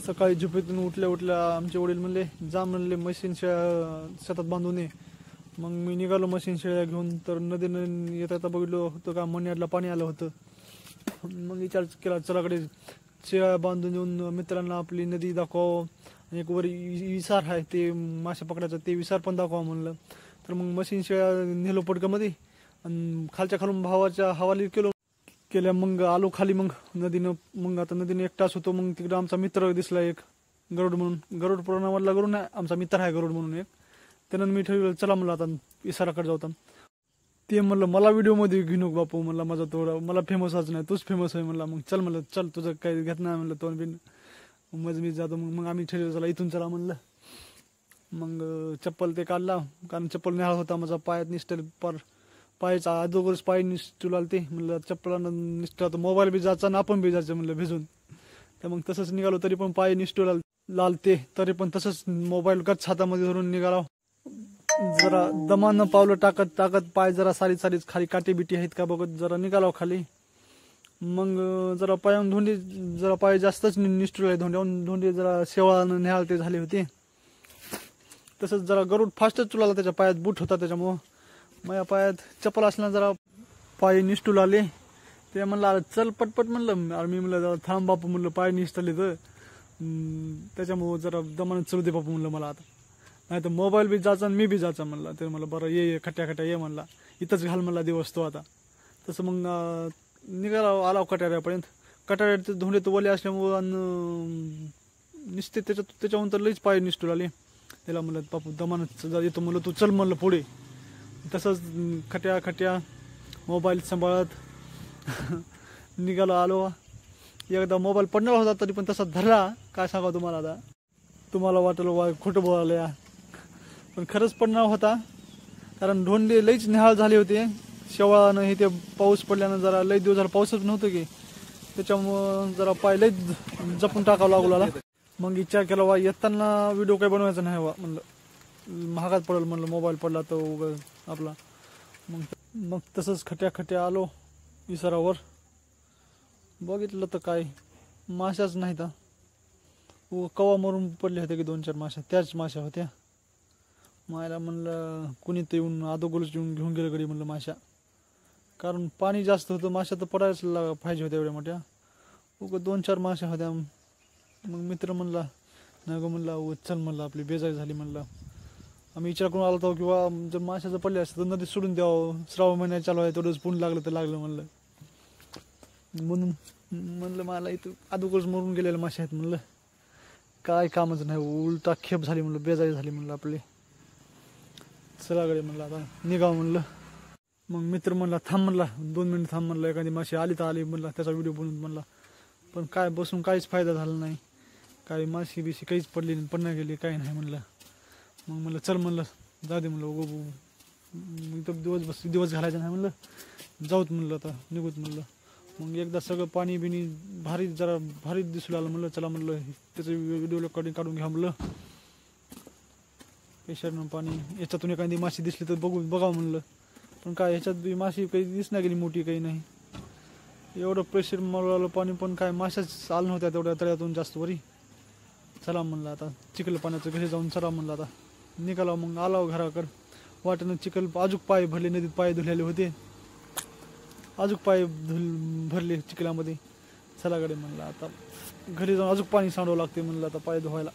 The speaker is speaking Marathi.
सकाळी झोपेतून उठल्या उठल्या आमचे वडील म्हणले जा म्हणले मशीन शेळ्या शेतात बांधून ये. मग मी निघालो मशीन शेळ्या घेऊन. तर नदीनं येता बघितलं होतं का मण्याला पाणी आलं होतं. मग विचार केला चलाकडे शेळ्या बांधून येऊन मित्रांना आपली नदी दाखवावं. एक वर विसार आहे ते मासे पकडायचं ते विसार पण दाखवा म्हणलं. तर मग मशीन शेळ्या नेलो पडकामध्ये आणि खालच्या खालून भावाच्या हवाली केल्या. मग आलो खाली. मग नदीनं मग आता नदीनं एक तास होतो. मग तिकडं आमचा मित्र दिसला एक गरुड म्हणून. गरुड पुराणामधला गरुड नाही आमचा मित्र आहे गरुड म्हणून एक. त्यानं मी ठरवलं चला म्हणलं आता इसाराकडे जाऊ. ते म्हणलं मला व्हिडिओमध्ये घेऊ नको बापू म्हणला माझा थोडा मला फेमस व्हायचं नाही तूच फेमस आहे म्हणला. मग चल म्हणलं चल तुझं काही घेत नाही म्हणलं तो बिन मग मी जातो. मग आम्ही ठरवलं चला इथून चला म्हणलं. मग चप्पल ते काढला कारण चप्पल निहाळ होता माझा पायात निसटेल पार पायाचा अगोदरच पाय निसटू लागते म्हणलं चप्पलानं निसटा तर मोबाईल बी जायचा ना आपण बी जायचं म्हणलं भिजून. तर मग तसंच निघालो तरी पण पाय निसटू लालते तरी पण तसंच मोबाईल गच हातामध्ये धरून निघालो. जरा दमानं पावलं टाकत टाकत पाय जरा सारीच खाली काटे बिटी आहेत का बघत जरा निघालो खाली. मग जरा पायावरून धोंडे जरा पाय जास्तच निष्ठू लागले. धोंडे जरा शेवाळानं निहाळते झाले होते. तसंच जरा गरुड फास्टच चुलाला त्याच्या पायात बूट होता त्याच्यामुळं माझ्या पायात चप्पल असल्यानं जरा पाय निष्ठू लागले. ते म्हणलं चल पटपट म्हणलं. मी म्हणलं जरा थांब बापू म्हणलं पाय निसटले तर त्याच्यामुळं जरा दमानं चलू दे बापू म्हणलं मला आता नाही तर मोबाईल बी जायचा आणि मी बी जायचा म्हणला. ते मला बरं ये खट्या ये म्हणला इथंच घाल म्हणला दिवस तो आता. तसं मग निघाला आला कटाऱ्यापर्यंत. कटाऱ्यात धोंडे तर ओले असल्यामुळं आणि निसते त्याच्याहून तर लईच पाय निसटू लागले. त्याला म्हणलं बापू दमानं येतो म्हणलं तू चल म्हणलं पुढे. तसंच खट्या मोबाईल सांभाळत निघालो आलो. एकदा मोबाईल पडणार होता तरी पण तसा धरला काय सांगा तुम्हाला आता. तुम्हाला वाटलं खोटं बोलायला पण खरंच पडणार होता कारण धोंडे लईच निहाळ झाले होते. शेवाळानं हे ते पाऊस पडल्यानं जरा लई दिवस झाला पाऊसच नव्हतं की त्याच्यामुळं जरा पाय लईच जपून टाकावं लागू लागला. मग विचार केला येताना व्हिडिओ काही बनवायचा नाही म्हणलं महागात पडेल म्हणलं मोबाईल पडला तर आपला. मग तसंच खट्या आलो विसारावर. बघितलं तर काय माशाच नाही तर कवा मरून पडले होते की 2-4 माशा त्याच माशा होत्या. मायला म्हणलं कुणी तर येऊन अदोगरच येऊन घेऊन गेलं गडी म्हणलं माशा कारण पाणी जास्त होतं. माशा तर पडायच पाहिजे होत्या एवढ्या मोठ्या. 2-4 माशा होत्या. मग मित्र म्हणला नाही गं म्हणला चल म्हणलं आपली बेजारी झाली म्हणलं. आम्ही विचार करून आलो होतो किंवा जर माशाचं पडले असतं तर नदी सोडून द्यावं. श्रावण महिन्यात चालू आहे तेवढंच पुण्य लागलं तर लागलं म्हणलं. म्हणून म्हणलं मला इथं अदोगरच मरून गेलेल्या माशा आहेत म्हणलं काय कामच नाही. उलटा खेप झाली म्हणलं बेजारी झाली म्हणलं आपली. चलाकडे म्हणलं आता निघावं म्हणलं. मग मित्र म्हणला थांब म्हणला 2 मिनिट थांब म्हणलं एखादी माशी आली तर आली म्हणला त्याचा व्हिडिओ बनवून म्हणला. पण काय बसून काहीच फायदा झाला नाही. काही माशी बिशी काहीच पडली नाही पडण्या गेली काही नाही म्हणलं. मग म्हणलं चल म्हणलं जाऊ दे म्हणलं इथं दिवस घालायचा नाही म्हणलं जाऊत म्हणलं आता निघूत म्हणलं. मग एकदा सगळं पाणी बिणी भारी दिसू लागलं म्हणलं चला म्हणलं त्याचं व्हिडिओ रेकॉर्डिंग काढून घ्या म्हणलं. पेशरनं पाणी याच्यातून एखादी माशी दिसली तर बघावं म्हणलं. पण काय ह्याच्यात माशी काही दिसणार गेली मोठी काही नाही. एवढं प्रेशर मारलं पाणी पण काय माशाच आलं नव्हत्या तेवढ्या तळ्यातून जास्त वरी. चला म्हणलं आता चिखल पाण्याचं घरी जाऊन चला म्हणलं आता निघाला. मग आला घराकडं वाटेनं चिखल अजूक पाय भरले नदीत पाय धुलेले होते अजूक पाय भरले चिखलामध्ये. चलाकडे म्हणलं आता घरी जाऊन अजून पाणी सांडावं लागते म्हणलं आता पाय धुवायला.